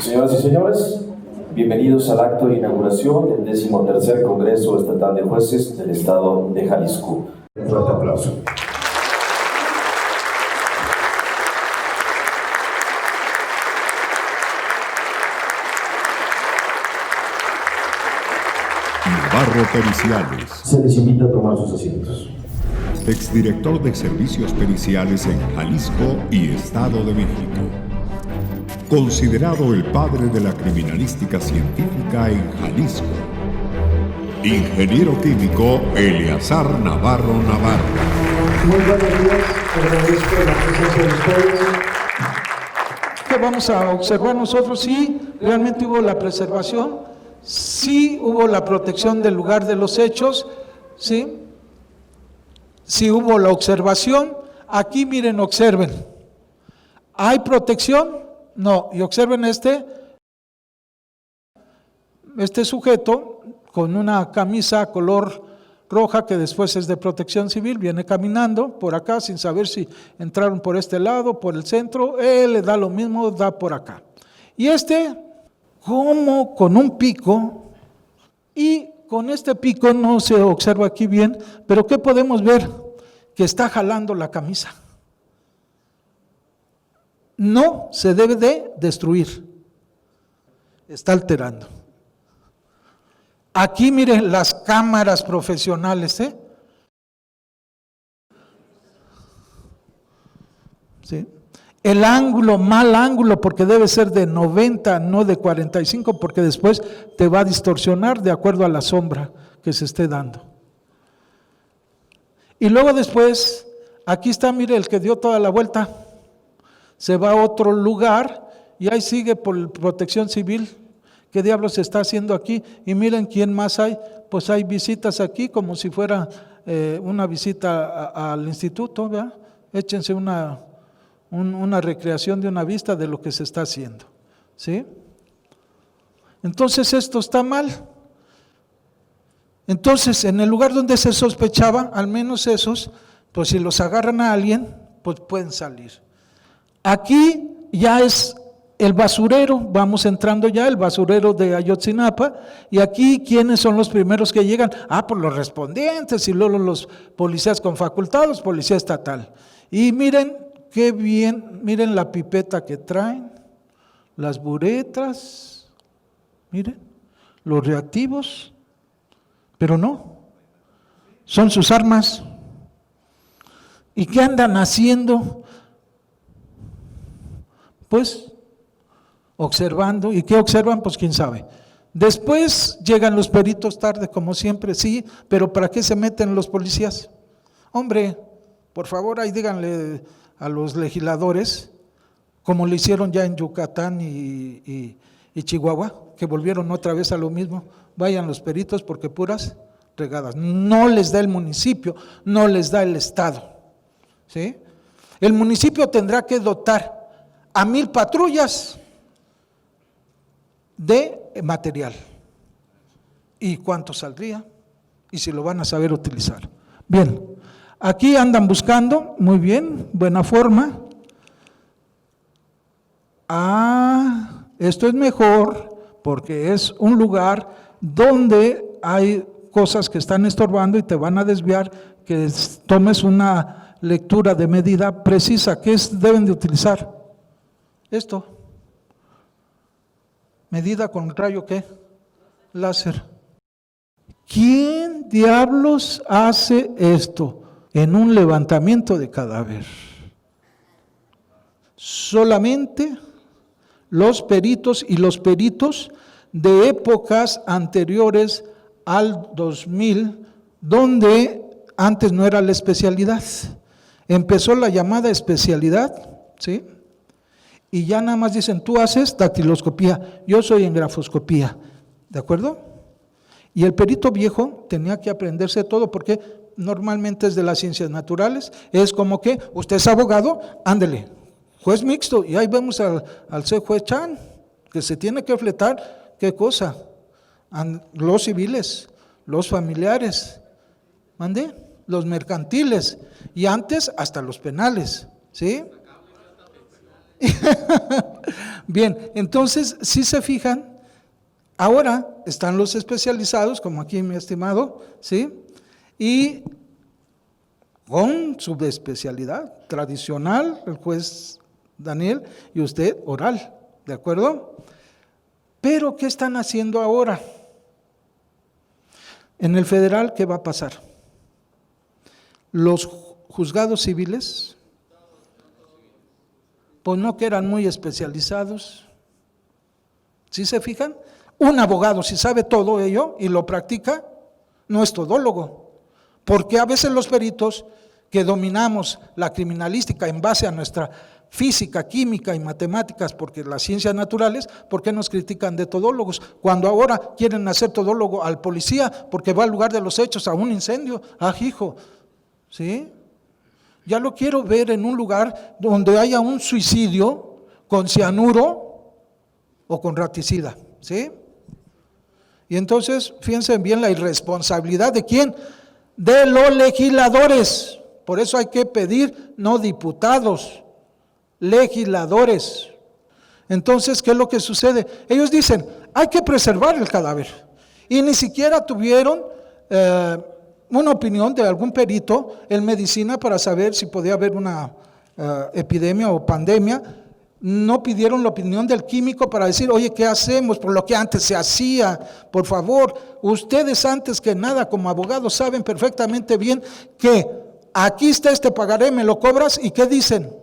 Señoras y señores, bienvenidos al acto de inauguración del 13º Congreso Estatal de Jueces del Estado de Jalisco. Un fuerte aplauso. Navarro Periciales. Se les invita a tomar sus asientos. Exdirector de Servicios Periciales en Jalisco y Estado de México. Considerado el padre de la criminalística científica en Jalisco. Ingeniero químico Eleazar Navarro Navarro. Muy buenos días, agradezco la presencia de ustedes. ¿Qué vamos a observar nosotros? Sí, realmente hubo la preservación, sí hubo la protección del lugar de los hechos, sí hubo la observación. Aquí miren, observen, ¿hay protección? No, y observen este sujeto con una camisa color roja que después es de protección civil, viene caminando por acá sin saber si entraron por este lado, por el centro, él le da lo mismo, da por acá. Y como con un pico, y con este pico no se observa aquí bien, pero ¿qué podemos ver? Que está jalando la camisa. No se debe de destruir, está alterando. Aquí miren las cámaras profesionales, ¿sí? El ángulo, mal ángulo, porque debe ser de 90, no de 45, porque después te va a distorsionar de acuerdo a la sombra que se esté dando. Y luego después, aquí está, mire, el que dio toda la vuelta. Se va a otro lugar y ahí sigue por protección civil. ¿Qué diablos se está haciendo aquí? Y miren quién más hay. Pues hay visitas aquí como si fuera una visita al instituto, ¿verdad? Échense una recreación de una vista de lo que se está haciendo, ¿sí? Entonces esto está mal. Entonces en el lugar donde se sospechaba, al menos esos, pues si los agarran a alguien, pues pueden salir. Aquí ya es el basurero, vamos entrando ya, el basurero de Ayotzinapa, y aquí, ¿quiénes son los primeros que llegan? Pues los respondientes, y luego los policías con facultados, policía estatal. Y miren, qué bien, miren la pipeta que traen, las buretas, miren, los reactivos, pero no, son sus armas. ¿Y qué andan haciendo? Pues observando. ¿Y qué observan? Pues quién sabe. Después llegan los peritos tarde, como siempre, sí, pero ¿para qué se meten los policías? Hombre, por favor, ahí díganle a los legisladores, como lo hicieron ya en Yucatán y Chihuahua, que volvieron otra vez a lo mismo, vayan los peritos porque puras regadas. No les da el municipio, no les da el Estado, ¿sí? El municipio tendrá que dotar a 1000 patrullas de material. ¿Y cuánto saldría? Y si lo van a saber utilizar. Bien, aquí andan buscando, muy bien, buena forma. Esto es mejor porque es un lugar donde hay cosas que están estorbando y te van a desviar, que tomes una lectura de medida precisa. ¿Qué deben de utilizar? Esto, medida con rayo, ¿qué? Láser. ¿Quién diablos hace esto en un levantamiento de cadáver? Solamente los peritos, y los peritos de épocas anteriores al 2000, donde antes no era la especialidad. Empezó la llamada especialidad, ¿sí? Y ya nada más dicen, tú haces dactiloscopía, yo soy en grafoscopía, ¿de acuerdo? Y el perito viejo tenía que aprenderse todo, porque normalmente es de las ciencias naturales, es como que usted es abogado, ándele, juez mixto, y ahí vemos al juez Chan, que se tiene que fletar, ¿qué cosa? Los civiles, los familiares, ¿mande? Los mercantiles, y antes hasta los penales, ¿sí? Bien, entonces, si se fijan, ahora están los especializados, como aquí mi estimado, ¿sí? Y con su especialidad tradicional, el juez Daniel, y usted oral, ¿de acuerdo? Pero, ¿qué están haciendo ahora? En el federal, ¿qué va a pasar? Los juzgados civiles, pues no que eran muy especializados. ¿Sí se fijan? Un abogado, si sabe todo ello y lo practica, no es todólogo. Porque a veces los peritos que dominamos la criminalística en base a nuestra física, química y matemáticas, porque las ciencias naturales, ¿por qué nos critican de todólogos? Cuando ahora quieren hacer todólogo al policía porque va al lugar de los hechos, a un incendio, hijo, ¿sí? Ya lo quiero ver en un lugar donde haya un suicidio con cianuro o con raticida, ¿sí? Y entonces, fíjense bien la irresponsabilidad de quién, de los legisladores. Por eso hay que pedir, no diputados, legisladores. Entonces, ¿qué es lo que sucede? Ellos dicen, hay que preservar el cadáver. Y ni siquiera tuvieron una opinión de algún perito en medicina para saber si podía haber una epidemia o pandemia. No pidieron la opinión del químico para decir, oye, ¿qué hacemos por lo que antes se hacía? Por favor, ustedes antes que nada como abogados saben perfectamente bien que aquí está este pagaré, me lo cobras, ¿y qué dicen?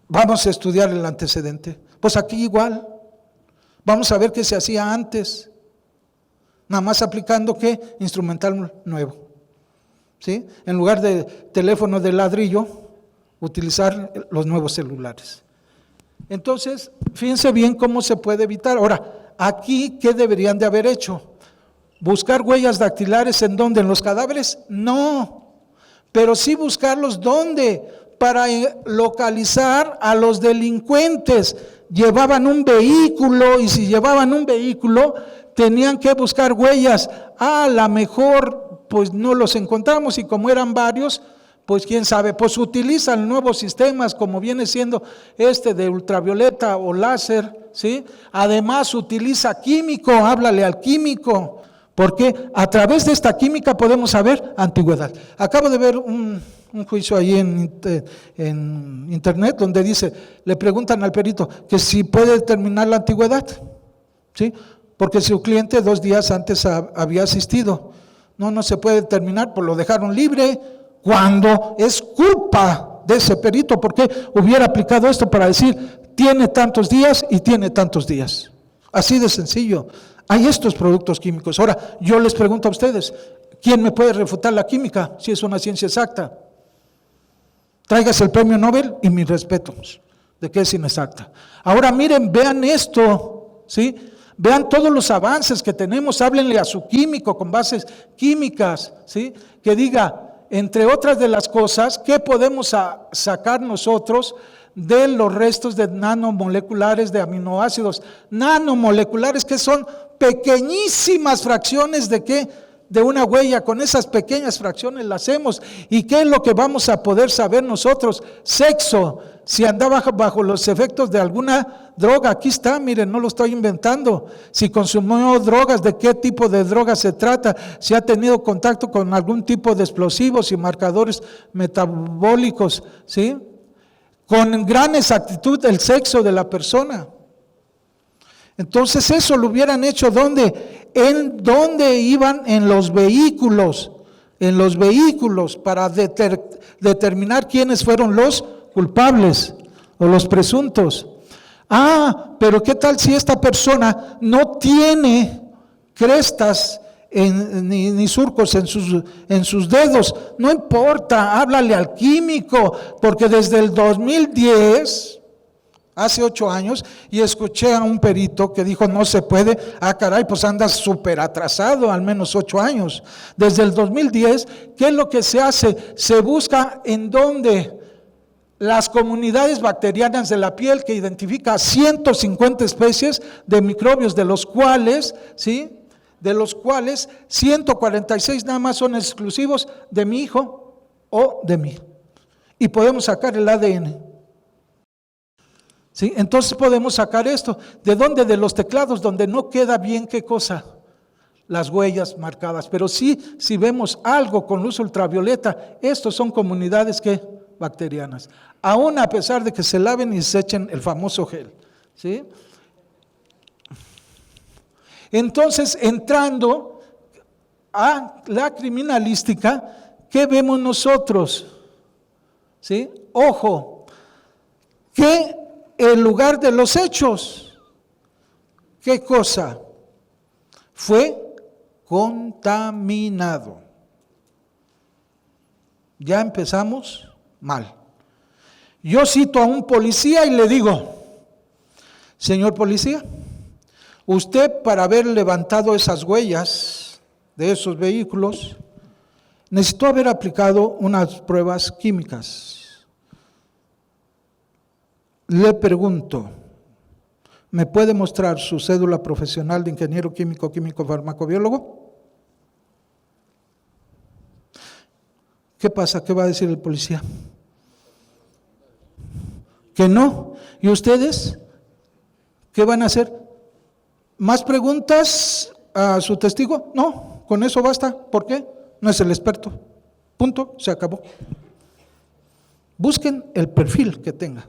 Vamos a estudiar el antecedente. Pues aquí igual, vamos a ver qué se hacía antes, nada más aplicando ¿qué? Instrumental nuevo, ¿sí? En lugar de teléfono de ladrillo, utilizar los nuevos celulares. Entonces, fíjense bien cómo se puede evitar. Ahora, aquí, ¿qué deberían de haber hecho? ¿Buscar huellas dactilares en dónde? ¿En los cadáveres? No, pero sí buscarlos ¿dónde? Para localizar a los delincuentes. Llevaban un vehículo y si llevaban un vehículo tenían que buscar huellas. A lo mejor pues no los encontramos y como eran varios, pues quién sabe, pues utilizan nuevos sistemas como viene siendo este de ultravioleta o láser, ¿sí? Además utiliza químico, háblale al químico, porque a través de esta química podemos saber antigüedad. Acabo de ver un juicio ahí en internet donde dice, le preguntan al perito que si puede determinar la antigüedad, ¿sí? Porque su cliente 2 días antes había asistido. No se puede determinar, pues lo dejaron libre, cuando es culpa de ese perito, porque hubiera aplicado esto para decir, tiene tantos días y tiene tantos días. Así de sencillo. Hay estos productos químicos. Ahora, yo les pregunto a ustedes, ¿quién me puede refutar la química si es una ciencia exacta? Tráigase el premio Nobel y mis respetos de que es inexacta. Ahora miren, vean esto, ¿sí? Vean todos los avances que tenemos, háblenle a su químico con bases químicas, ¿sí? Que diga, entre otras de las cosas, ¿qué podemos sacar nosotros de los restos de nanomoleculares de aminoácidos? Nanomoleculares que son pequeñísimas fracciones de ¿qué? De una huella. Con esas pequeñas fracciones la hacemos. ¿Y qué es lo que vamos a poder saber nosotros? Sexo. Si andaba bajo los efectos de alguna droga, aquí está, miren, no lo estoy inventando. Si consumió drogas, de qué tipo de droga se trata, si ha tenido contacto con algún tipo de explosivos y marcadores metabólicos, ¿sí? Con gran exactitud el sexo de la persona. Entonces eso lo hubieran hecho ¿dónde? ¿En dónde iban? En los vehículos para determinar quiénes fueron los culpables o los presuntos. Pero ¿qué tal si esta persona no tiene crestas ni surcos en sus dedos? No importa, háblale al químico, porque desde el 2010, hace 8 años, y escuché a un perito que dijo no se puede. Caray, pues andas súper atrasado, al menos 8 años. Desde el 2010, ¿qué es lo que se hace? Se busca en dónde las comunidades bacterianas de la piel, que identifica 150 especies de microbios, de los cuales 146 nada más son exclusivos de mi hijo o de mí. Y podemos sacar el ADN. ¿Sí? Entonces podemos sacar esto. ¿De dónde? De los teclados, donde no queda bien, ¿qué cosa? Las huellas marcadas. Pero sí, si vemos algo con luz ultravioleta, estos son comunidades que bacterianas. Aún a pesar de que se laven y se echen el famoso gel. ¿Sí? Entonces, entrando a la criminalística, ¿qué vemos nosotros? ¿Sí? Ojo, que el lugar de los hechos, ¿qué cosa? Fue contaminado. Ya empezamos mal. Yo cito a un policía y le digo, señor policía, usted para haber levantado esas huellas de esos vehículos, necesitó haber aplicado unas pruebas químicas. Le pregunto, ¿me puede mostrar su cédula profesional de ingeniero químico, farmacobiólogo? ¿Qué pasa? ¿Qué va a decir el policía? Que no. ¿Y ustedes qué van a hacer? ¿Más preguntas a su testigo? No, con eso basta. ¿Por qué? No es el experto. Punto, se acabó. Busquen el perfil que tenga.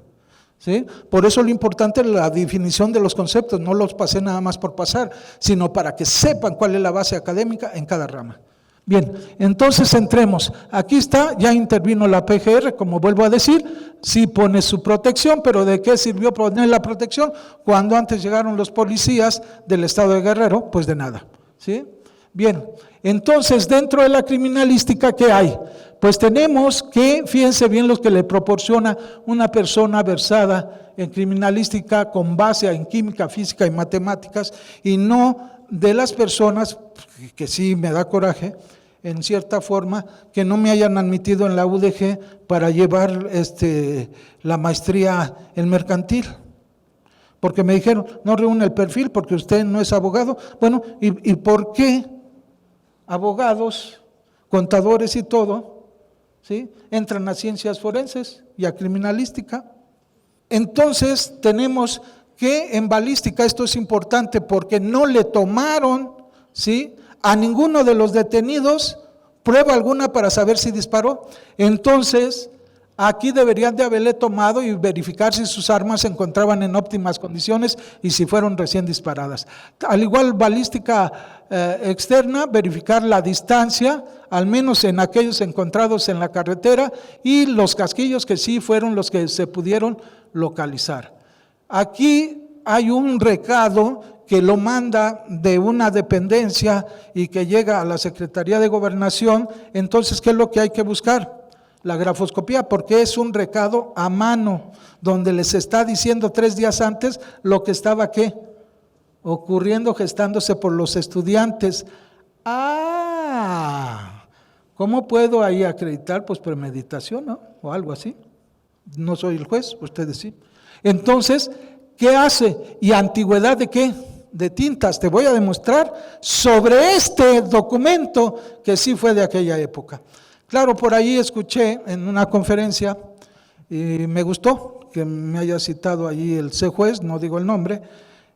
¿Sí? Por eso lo importante es la definición de los conceptos, no los pasé nada más por pasar, sino para que sepan cuál es la base académica en cada rama. Bien, entonces entremos. Aquí está, ya intervino la PGR, como vuelvo a decir, sí pone su protección, pero ¿de qué sirvió poner la protección? Cuando antes llegaron los policías del estado de Guerrero, pues de nada. ¿Sí? Bien, entonces dentro de la criminalística, ¿qué hay? Pues tenemos que, fíjense bien lo que le proporciona una persona versada en criminalística con base en química, física y matemáticas, y no de las personas, que sí me da coraje, en cierta forma, que no me hayan admitido en la UDG para llevar la maestría en mercantil. Porque me dijeron, no reúne el perfil porque usted no es abogado. Bueno, ¿y por qué abogados, contadores y todo, ¿sí?, entran a ciencias forenses y a criminalística? Entonces tenemos que en balística, esto es importante porque no le tomaron, ¿sí?, a ninguno de los detenidos prueba alguna para saber si disparó. Entonces aquí deberían de haberle tomado y verificar si sus armas se encontraban en óptimas condiciones y si fueron recién disparadas. Al igual balística externa, verificar la distancia, al menos en aquellos encontrados en la carretera, y los casquillos que sí fueron los que se pudieron localizar. Aquí hay un recado que lo manda de una dependencia y que llega a la Secretaría de Gobernación. Entonces, ¿qué es lo que hay que buscar? La grafoscopía, porque es un recado a mano, donde les está diciendo 3 días antes lo que estaba, ¿qué?, ocurriendo, gestándose por los estudiantes. ¿Cómo puedo ahí acreditar? Pues premeditación, ¿no?, o algo así. No soy el juez, ustedes sí. Entonces, ¿qué hace? ¿Y antigüedad de qué? De tintas. Te voy a demostrar sobre este documento que sí fue de aquella época. Claro, por ahí escuché en una conferencia y me gustó que me haya citado allí el juez, no digo el nombre,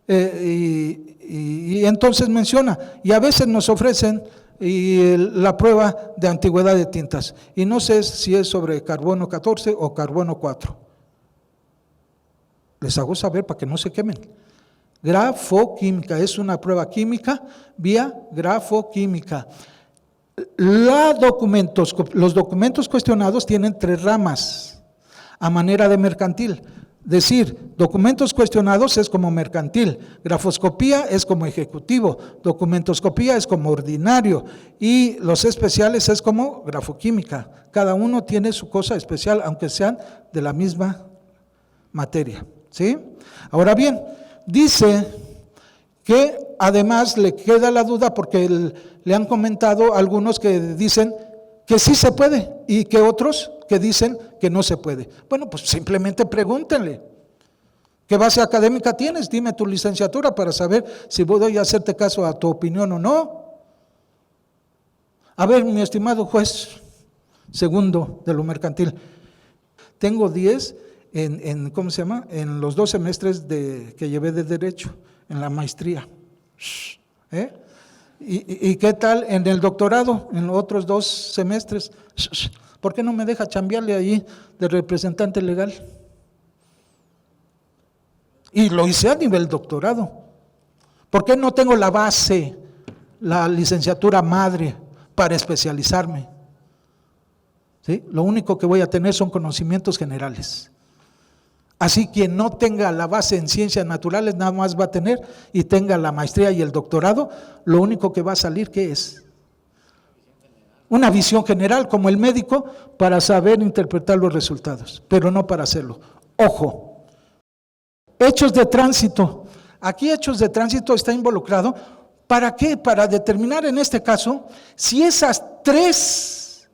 y entonces menciona, y a veces nos ofrecen la prueba de antigüedad de tintas, y no sé si es sobre carbono 14 o carbono 4. Les hago saber para que no se quemen. Grafoquímica, es una prueba química vía grafoquímica. Los documentos cuestionados tienen 3 ramas a manera de mercantil. Decir, documentos cuestionados es como mercantil, grafoscopía es como ejecutivo, documentoscopía es como ordinario y los especiales es como grafoquímica. Cada uno tiene su cosa especial, aunque sean de la misma materia. ¿Sí? Ahora bien, dice que además le queda la duda porque le han comentado algunos que dicen que sí se puede y que otros que dicen que no se puede. Bueno, pues simplemente pregúntenle, ¿qué base académica tienes? Dime tu licenciatura para saber si voy a hacerte caso a tu opinión o no. A ver, mi estimado juez segundo de lo mercantil, tengo 10 ¿cómo se llama? En los 2 semestres que llevé de Derecho, en la maestría. ¿Eh? ¿Y qué tal en el doctorado, en los otros 2 semestres? ¿Por qué no me deja chambearle ahí de representante legal? Y lo hice a nivel doctorado. ¿Por qué no tengo la base, la licenciatura madre para especializarme? ¿Sí? Lo único que voy a tener son conocimientos generales. Así quien no tenga la base en ciencias naturales nada más va a tener y tenga la maestría y el doctorado, lo único que va a salir, ¿qué es? Una visión general como el médico para saber interpretar los resultados, pero no para hacerlo. Ojo, hechos de tránsito. Aquí hechos de tránsito está involucrado. ¿Para qué? Para determinar en este caso si esas 3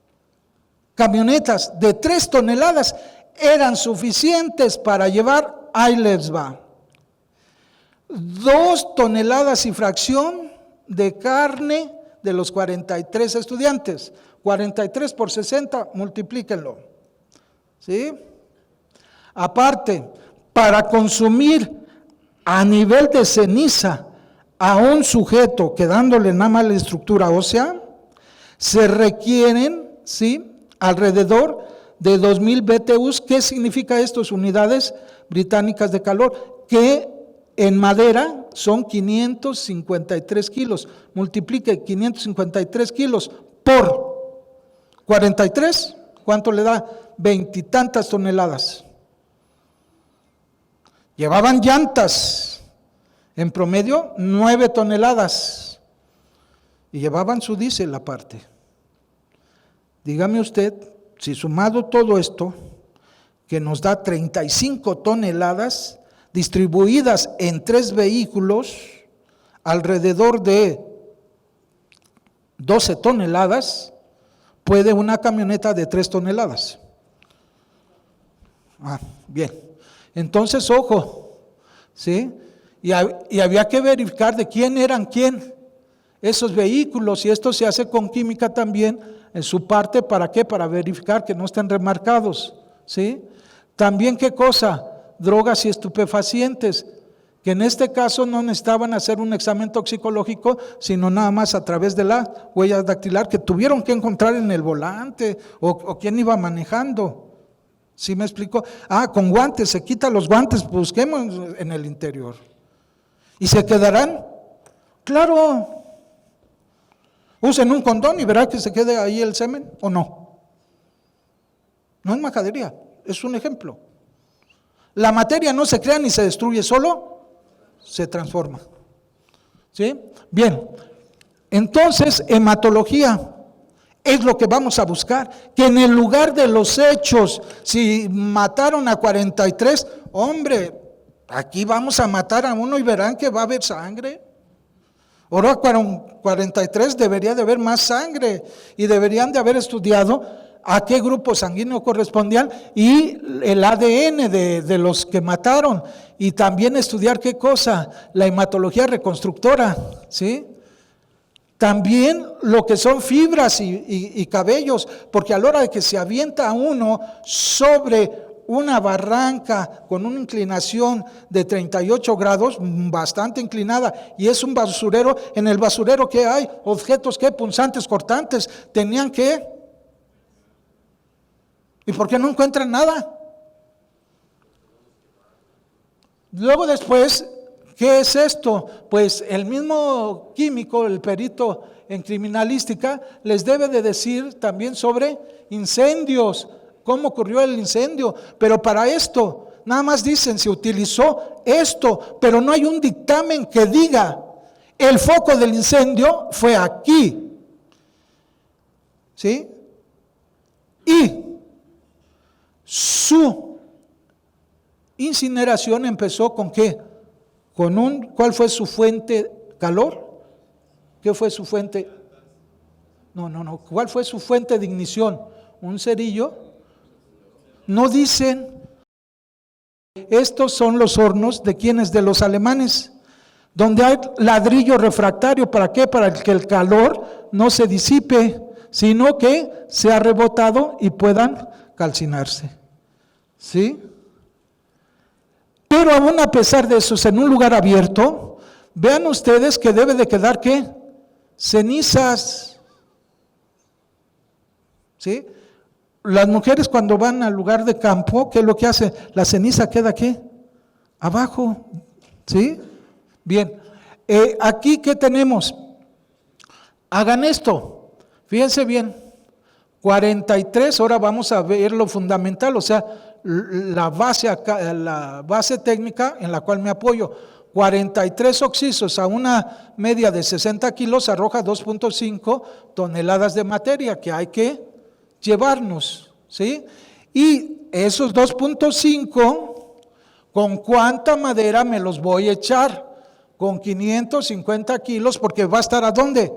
camionetas de 3 toneladas eran suficientes para llevar, ahí les va, 2 toneladas y fracción de carne de los 43 estudiantes. 43 por 60, multiplíquenlo. ¿Sí? Aparte, para consumir a nivel de ceniza a un sujeto, quedándole nada más la estructura ósea, se requieren, ¿sí?, alrededor de 2,000 BTUs. ¿Qué significa esto? Unidades británicas de calor, que en madera son 553 kilos. Multiplique 553 kilos por 43, ¿cuánto le da? 20 y tantas toneladas. Llevaban llantas, en promedio 9 toneladas, y llevaban su diésel aparte. Dígame usted, si sumado todo esto, que nos da 35 toneladas, distribuidas en 3 vehículos, alrededor de 12 toneladas, puede una camioneta de 3 toneladas. Bien. Entonces, ojo, ¿sí? Y había que verificar de quién eran quién esos vehículos, y esto se hace con química también en su parte. ¿Para qué? Para verificar que no estén remarcados, ¿sí? También, ¿qué cosa? Drogas y estupefacientes, que en este caso no necesitaban hacer un examen toxicológico, sino nada más a través de la huella dactilar que tuvieron que encontrar en el volante o quién iba manejando. ¿Sí me explico? Con guantes, se quita los guantes, busquemos en el interior. ¿Y se quedarán? Claro. Usen un condón y verá que se quede ahí el semen, ¿o no? No es majadería, es un ejemplo. La materia no se crea ni se destruye, solo se transforma. ¿Sí? Bien, entonces hematología es lo que vamos a buscar, que en el lugar de los hechos, si mataron a 43, hombre, aquí vamos a matar a uno y verán que va a haber sangre. Ahora 43 debería de haber más sangre y deberían de haber estudiado a qué grupo sanguíneo correspondían y el ADN de los que mataron, y también estudiar qué cosa, la hematología reconstructora, ¿sí? También lo que son fibras y cabellos, porque a la hora de que se avienta uno sobre una barranca con una inclinación de 38 grados, bastante inclinada, y es un basurero, en el basurero ¿qué hay? Objetos ¿qué? Punzantes, cortantes, tenían que... ¿Y por qué no encuentran nada? Luego después, ¿qué es esto? Pues el mismo químico, el perito en criminalística, les debe de decir también sobre incendios, cómo ocurrió el incendio, pero para esto nada más dicen se utilizó esto, pero no hay un dictamen que diga el foco del incendio fue aquí, ¿sí? Y su incineración empezó ¿con qué? ¿Cuál fue su fuente? ¿Calor? ¿Qué fue su fuente? No. ¿Cuál fue su fuente de ignición? ¿Un cerillo? No dicen. Estos son los hornos de quienes, de los alemanes, donde hay ladrillo refractario. ¿Para qué? Para que el calor no se disipe, sino que sea rebotado y puedan calcinarse. ¿Sí? Pero aún a pesar de eso, en un lugar abierto, vean ustedes que debe de quedar, ¿qué? Cenizas. ¿Sí? Las mujeres cuando van al lugar de campo, ¿qué es lo que hace? La ceniza queda, ¿qué? Abajo. ¿Sí? Bien. Aquí, ¿qué tenemos? Hagan esto. Fíjense bien. 43, ahora vamos a ver lo fundamental, o sea, la base técnica en la cual me apoyo. 43 oxisos a una media de 60 kilos arroja 2.5 toneladas de materia que hay que llevarnos, ¿sí? Y esos 2.5, ¿con cuánta madera me los voy a echar? Con 550 kilos, porque va a estar ¿a dónde?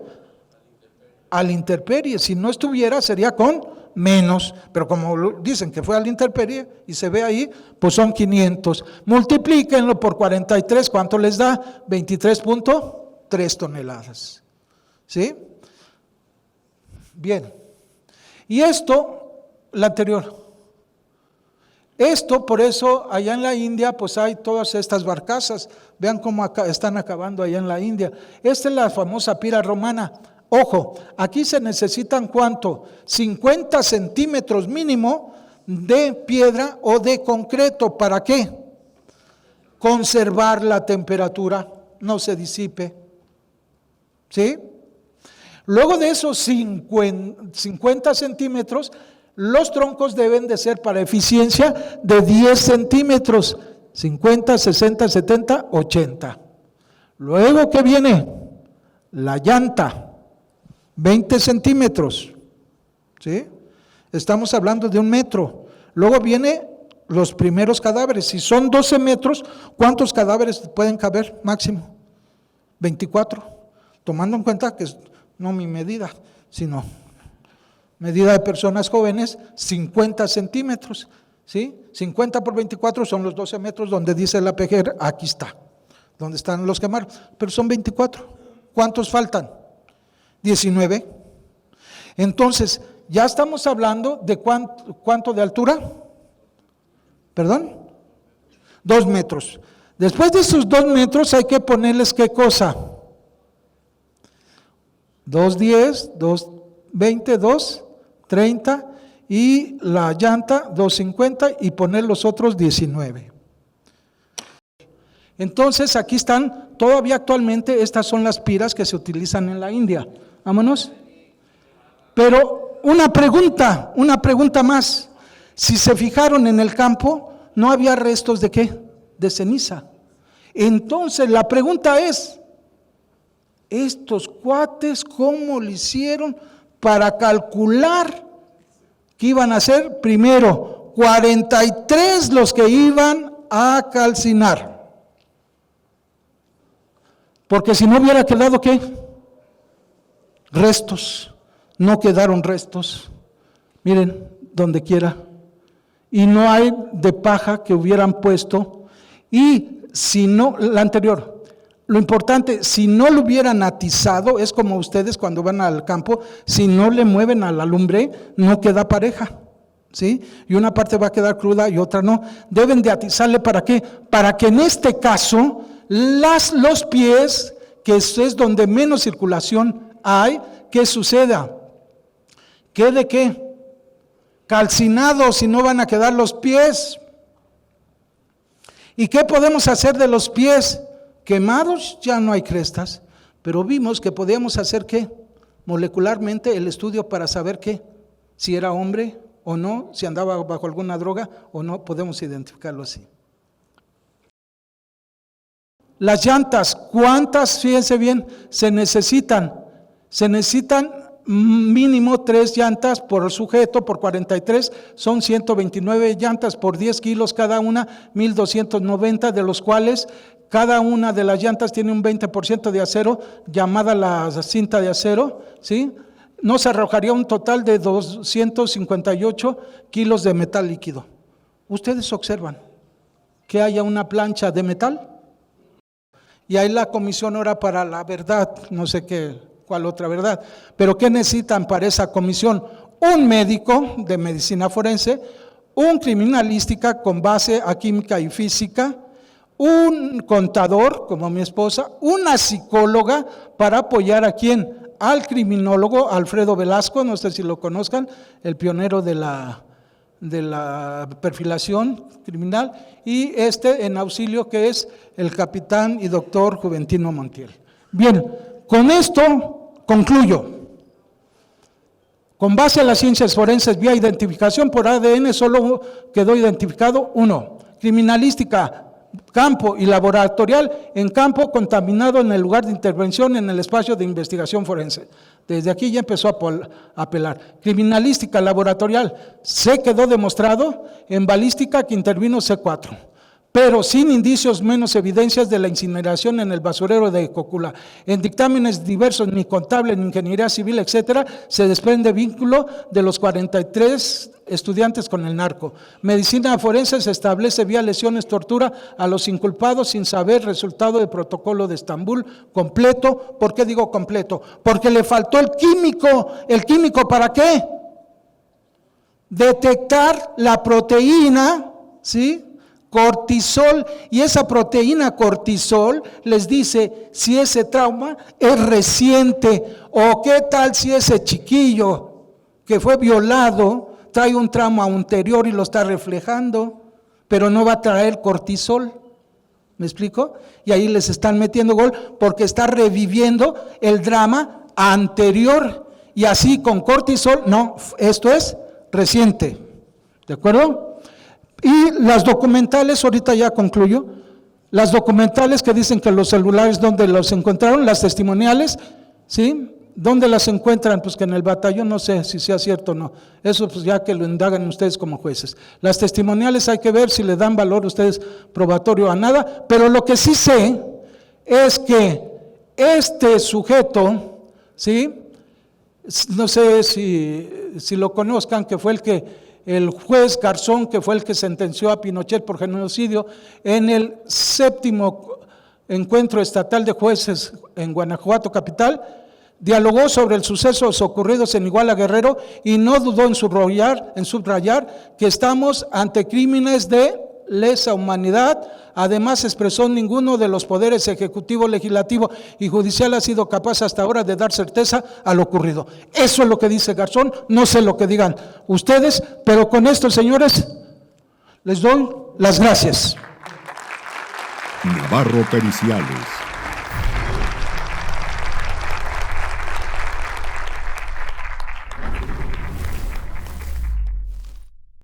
A la intemperie. Si no estuviera, sería con menos, pero como dicen que fue a la intemperie y se ve ahí, pues son 500. Multiplíquenlo por 43, ¿cuánto les da? 23.3 toneladas. ¿Sí? Bien. Y esto, la anterior. Esto, por eso, allá en la India, pues hay todas estas barcazas. Vean cómo están acabando allá en la India. Esta es la famosa pira romana. Ojo, aquí se necesitan ¿cuánto? 50 centímetros mínimo de piedra o de concreto. ¿Para qué? Conservar la temperatura, no se disipe. ¿Sí? Luego de esos 50 centímetros, los troncos deben de ser para eficiencia de 10 centímetros. 50, 60, 70, 80. Luego, ¿qué viene? La llanta. 20 centímetros, ¿sí? Estamos hablando de 1 metro. Luego vienen los primeros cadáveres. Si son 12 metros, ¿cuántos cadáveres pueden caber máximo? 24. Tomando en cuenta que no mi medida, sino medida de personas jóvenes, 50 centímetros, ¿sí? 50 por 24 son los 12 metros donde dice la PGR, aquí está, donde están los quemados, pero son 24. ¿Cuántos faltan? 19. Entonces, ya estamos hablando de cuánto de altura. ¿Perdón? 2 metros. Después de esos 2 metros hay que ponerles ¿qué cosa? 2.10, 2.20, 2.30 y la llanta 2.50 y poner los otros 19. Entonces, aquí están, todavía actualmente estas son las piras que se utilizan en la India. Vámonos. Pero una pregunta más. Si se fijaron en el campo, no había restos ¿de qué? De ceniza. Entonces la pregunta es, ¿estos cuates cómo lo hicieron para calcular que iban a ser primero 43 los que iban a calcinar? Porque si no hubiera quedado ¿qué? Restos. No quedaron restos. Miren, donde quiera. Y no hay de paja que hubieran puesto. Y si no, la anterior, lo importante, si no lo hubieran atizado, es como ustedes cuando van al campo, si no le mueven a la lumbre, no queda pareja. ¿Sí? Y una parte va a quedar cruda y otra no. Deben de atizarle, ¿para qué? Para que en este caso, los pies, que es donde menos circulación hay, ¿qué suceda? ¿Quede qué? Calcinados y no van a quedar los pies. ¿Y qué podemos hacer de los pies? Quemados, ya no hay crestas, pero vimos que podíamos hacer ¿qué? Molecularmente el estudio para saber qué, si era hombre o no, si andaba bajo alguna droga o no, podemos identificarlo así. Las llantas, ¿cuántas? Fíjense bien, se necesitan mínimo 3 llantas por sujeto, por 43, son 129 llantas por 10 kilos cada una, 1.290, de los cuales cada una de las llantas tiene un 20% de acero, llamada la cinta de acero, ¿sí? Nos arrojaría un total de 258 kilos de metal líquido. Ustedes observan que haya una plancha de metal y hay la comisión ahora para la verdad, no sé cuál otra verdad, pero ¿qué necesitan para esa comisión? Un médico de medicina forense, un criminalística con base a química y física, un contador, como mi esposa, una psicóloga para apoyar a quién, al criminólogo Alfredo Velasco, no sé si lo conozcan, el pionero de la perfilación criminal, y en auxilio que es el capitán y doctor Juventino Montiel. Bien, con esto concluyo. Con base a las ciencias forenses vía identificación por ADN solo quedó identificado uno, criminalística, campo y laboratorial en campo contaminado en el lugar de intervención en el espacio de investigación forense. Desde aquí ya empezó a apelar. Criminalística laboratorial se quedó demostrado, en balística que intervino C4, pero sin indicios menos evidencias de la incineración en el basurero de Cocula. En dictámenes diversos, ni contable, ni ingeniería civil, etcétera, se desprende vínculo de los 43 estudiantes con el narco. Medicina forense se establece vía lesiones, tortura a los inculpados sin saber resultado del protocolo de Estambul completo. ¿Por qué digo completo? Porque le faltó el químico. ¿El químico para qué? Detectar la proteína, ¿sí?, cortisol, y esa proteína cortisol les dice si ese trauma es reciente o qué tal si ese chiquillo que fue violado trae un trauma anterior y lo está reflejando, pero no va a traer cortisol. ¿Me explico? Y ahí les están metiendo gol porque está reviviendo el drama anterior, y así con cortisol, no, esto es reciente. ¿De acuerdo? Y las documentales, ahorita ya concluyo, las documentales que dicen que los celulares, ¿dónde los encontraron? Las testimoniales, ¿sí? ¿Dónde las encuentran? Pues que en el batallón, no sé si sea cierto o no. Eso pues ya que lo indagan ustedes como jueces. Las testimoniales hay que ver si le dan valor ustedes probatorio a nada, pero lo que sí sé es que este sujeto, ¿sí?, no sé si lo conozcan, que fue el juez Garzón, que fue el que sentenció a Pinochet por genocidio en el 7º encuentro estatal de jueces en Guanajuato capital, dialogó sobre los sucesos ocurridos en Iguala Guerrero y no dudó en subrayar que estamos ante crímenes de lesa humanidad. Además expresó: ninguno de los poderes ejecutivo, legislativo y judicial ha sido capaz hasta ahora de dar certeza a lo ocurrido. Eso es lo que dice Garzón, no sé lo que digan ustedes, pero con esto, señores, les doy las gracias. Navarro Periciales.